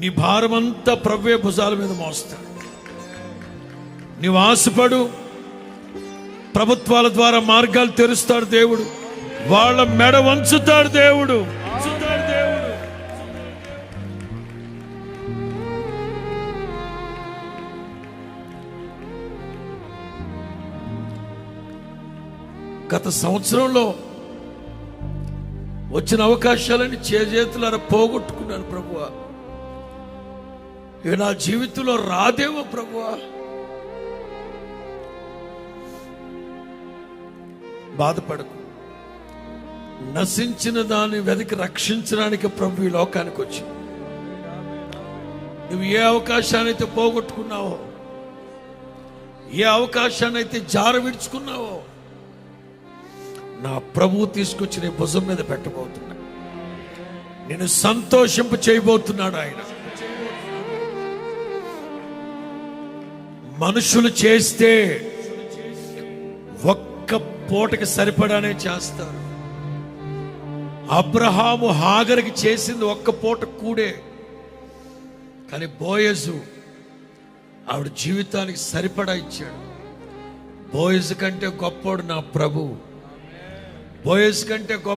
నీ భారమంతా ప్రభువే భుజాల మీద మోస్తాడు. నీవు ఆశపడు, ప్రభుత్వాల ద్వారా మార్గాలు తెరుస్తాడు దేవుడు. వాళ్ళ మెడ వంచుతాడు దేవుడు. గత సంవత్సరంలో వచ్చిన అవకాశాలని చేతులారా పోగొట్టుకున్నాను ప్రభువా. ఇక నా జీవితంలో రాదేమో ప్రభువా. బాధపడకు. నశించిన దాన్ని వెతికి రక్షించడానికి ప్రభు ఈ లోకానికి వచ్చి, నువ్వు ఏ అవకాశాన్ని అయితే పోగొట్టుకున్నావో, ఏ అవకాశాన్ని అయితే జార విడుచుకున్నావో, నా ప్రభువు తీసుకొచ్చి నీ భుజం మీద పెట్టబోతున్నా. నేను సంతోషింప చేయబోతున్నాడు ఆయన. మనుషులు చేస్తే ఒక్క పూటకి సరిపడానే చేస్తారు. అబ్రహాము హాగరికి చేసింది ఒక్క పూట కూడే, కానీ బోయజు ఆవిడ జీవితానికి సరిపడా ఇచ్చాడు. బోయజు కంటే గొప్పోడు నా ప్రభువు. బోయజు కంటే గొప్ప